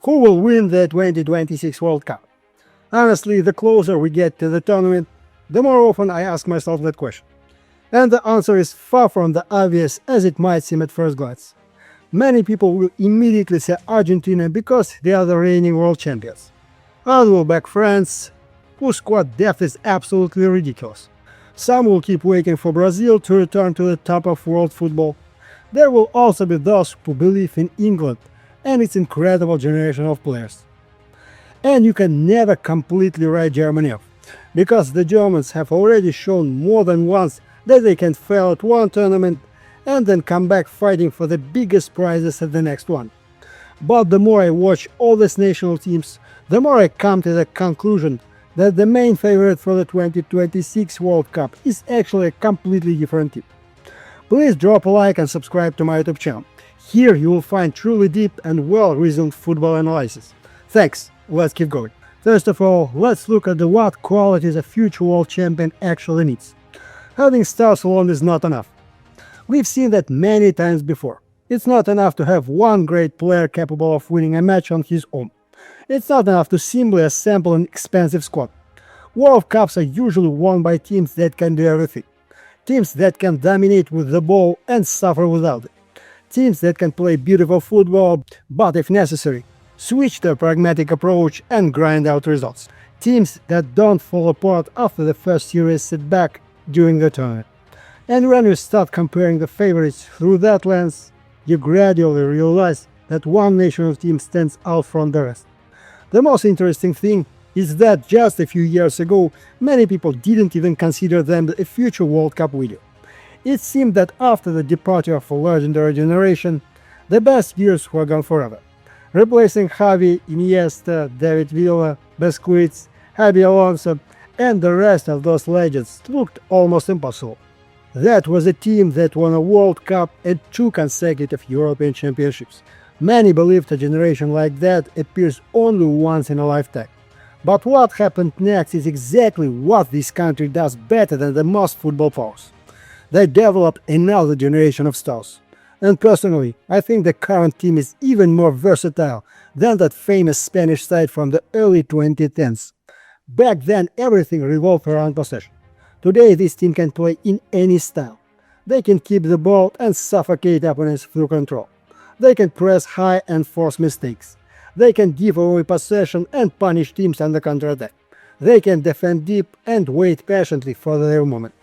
Who will win the 2026 World Cup? Honestly, the closer we get to the tournament, the more often I ask myself that question. And the answer is far from the obvious as it might seem at first glance. Many people will immediately say Argentina because they are the reigning world champions. Others will back France, whose squad depth is absolutely ridiculous. Some will keep waiting for Brazil to return to the top of world football. There will also be those who believe in England and its incredible generation of players. And you can never completely write Germany off, because the Germans have already shown more than once that they can fail at one tournament and then come back fighting for the biggest prizes at the next one. But the more I watch all these national teams, the more I come to the conclusion that the main favorite for the 2026 World Cup is actually a completely different team. Please drop a like and subscribe to my YouTube channel. Here you will find truly deep and well-reasoned football analysis. Thanks, let's keep going. First of all, let's look at what qualities a future world champion actually needs. Having stars alone is not enough. We've seen that many times before. It's not enough to have one great player capable of winning a match on his own. It's not enough to simply assemble an expensive squad. World Cups are usually won by teams that can do everything. Teams that can dominate with the ball and suffer without it. Teams that can play beautiful football, but if necessary, switch their pragmatic approach and grind out results. Teams that don't fall apart after the first serious setback during the tournament. And when you start comparing the favorites through that lens, you gradually realize that one national team stands out from the rest. The most interesting thing is that just a few years ago, many people didn't even consider them a future World Cup winner. It seemed that after the departure of a legendary generation, the best years were gone forever. Replacing Xavi, Iniesta, David Villa, Busquets, Xabi Alonso, and the rest of those legends looked almost impossible. That was a team that won a World Cup and 2 consecutive European Championships. Many believed a generation like that appears only once in a lifetime. But what happened next is exactly what this country does better than the most football powers. They developed another generation of stars. And personally, I think the current team is even more versatile than that famous Spanish side from the early 2010s. Back then, everything revolved around possession. Today, this team can play in any style. They can keep the ball and suffocate opponents through control. They can press high and force mistakes. They can give away possession and punish teams under counterattack. They can defend deep and wait patiently for their moment.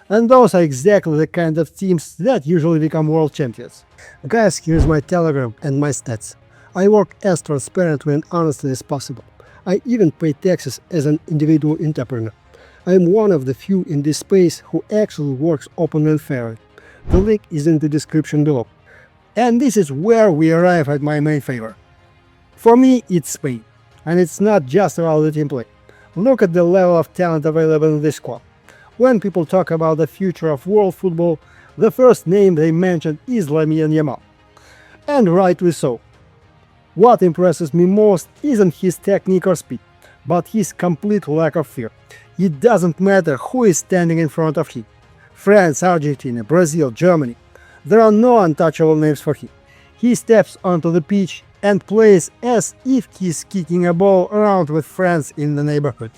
And those are exactly the kind of teams that usually become world champions. Guys, here's my Telegram and my stats. I work as transparently and honestly as possible. I even pay taxes as an individual entrepreneur. I am one of the few in this space who actually works openly and fairly. The link is in the description below. And this is where we arrive at my main favor. For me, it's Spain. And it's not just about the team play. Look at the level of talent available in this squad. When people talk about the future of world football, the first name they mention is Lamine Yamal. And rightly so. What impresses me most isn't his technique or speed, but his complete lack of fear. It doesn't matter who is standing in front of him. France, Argentina, Brazil, Germany. There are no untouchable names for him. He steps onto the pitch and plays as if he's kicking a ball around with friends in the neighborhood.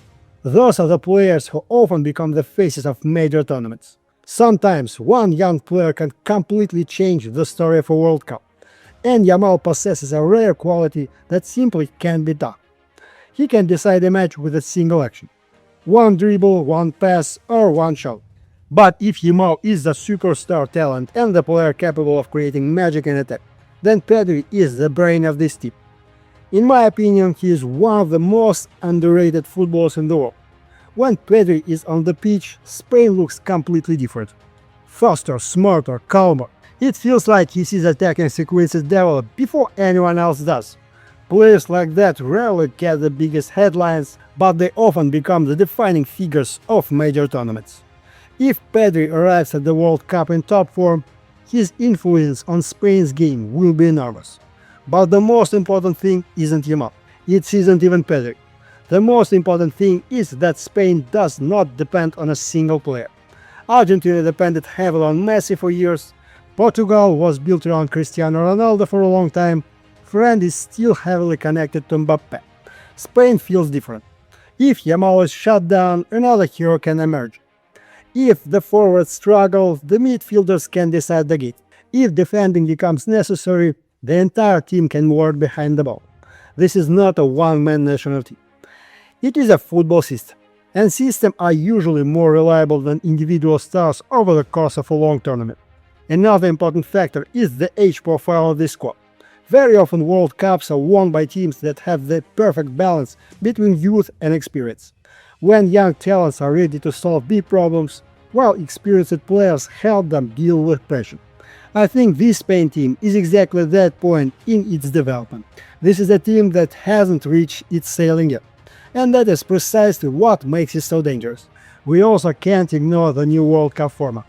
Those are the players who often become the faces of major tournaments. Sometimes one young player can completely change the story of a World Cup. And Yamal possesses a rare quality that simply can't be done. He can decide a match with a single action. One dribble, one pass, or one shot. But if Yamal is the superstar talent and the player capable of creating magic in attack, then Pedri is the brain of this team. In my opinion, he is one of the most underrated footballers in the world. When Pedri is on the pitch, Spain looks completely different. Faster, smarter, calmer. It feels like he sees attacking sequences develop before anyone else does. Players like that rarely get the biggest headlines, but they often become the defining figures of major tournaments. If Pedri arrives at the World Cup in top form, his influence on Spain's game will be enormous. But the most important thing isn't Yamal. It isn't even Pedri. The most important thing is that Spain does not depend on a single player. Argentina depended heavily on Messi for years. Portugal was built around Cristiano Ronaldo for a long time. France is still heavily connected to Mbappe. Spain feels different. If Yamal is shut down, another hero can emerge. If the forwards struggle, the midfielders can decide the game. If defending becomes necessary, the entire team can work behind the ball. This is not a one-man national team. It is a football system, and systems are usually more reliable than individual stars over the course of a long tournament. Another important factor is the age profile of this squad. Very often World Cups are won by teams that have the perfect balance between youth and experience, when young talents are ready to solve big problems, while experienced players help them deal with pressure. I think this Spain team is exactly that point in its development. This is a team that hasn't reached its ceiling yet, and that is precisely what makes it so dangerous. We also can't ignore the new World Cup format.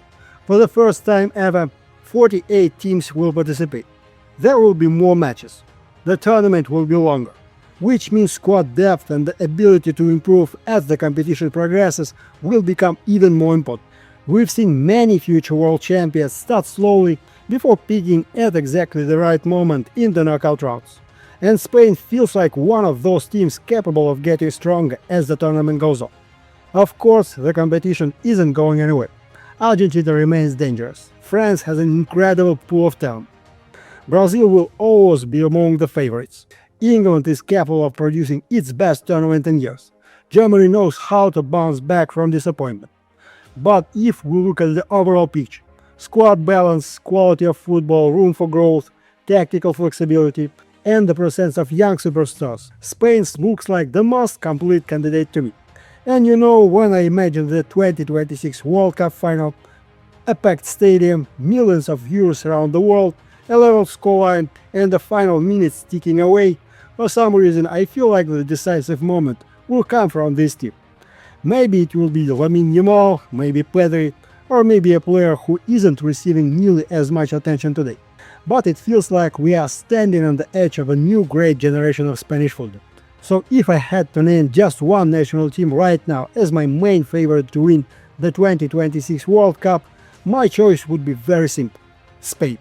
For the first time ever, 48 teams will participate. There will be more matches. The tournament will be longer, which means squad depth and the ability to improve as the competition progresses will become even more important. We've seen many future world champions start slowly before peaking at exactly the right moment in the knockout rounds. And Spain feels like one of those teams capable of getting stronger as the tournament goes on. Of course, the competition isn't going anywhere. Argentina remains dangerous. France has an incredible pool of talent. Brazil will always be among the favorites. England is capable of producing its best tournament in years. Germany knows how to bounce back from disappointment. But if we look at the overall picture, squad balance, quality of football, room for growth, tactical flexibility, and the presence of young superstars, Spain looks like the most complete candidate to me. And you know, when I imagine the 2026 World Cup final, a packed stadium, millions of viewers around the world, a level scoreline, and the final minutes ticking away, for some reason I feel like the decisive moment will come from this team. Maybe it will be Lamine Yamal, maybe Pedri, or maybe a player who isn't receiving nearly as much attention today. But it feels like we are standing on the edge of a new great generation of Spanish football. So if I had to name just one national team right now as my main favorite to win the 2026 World Cup, my choice would be very simple: Spain.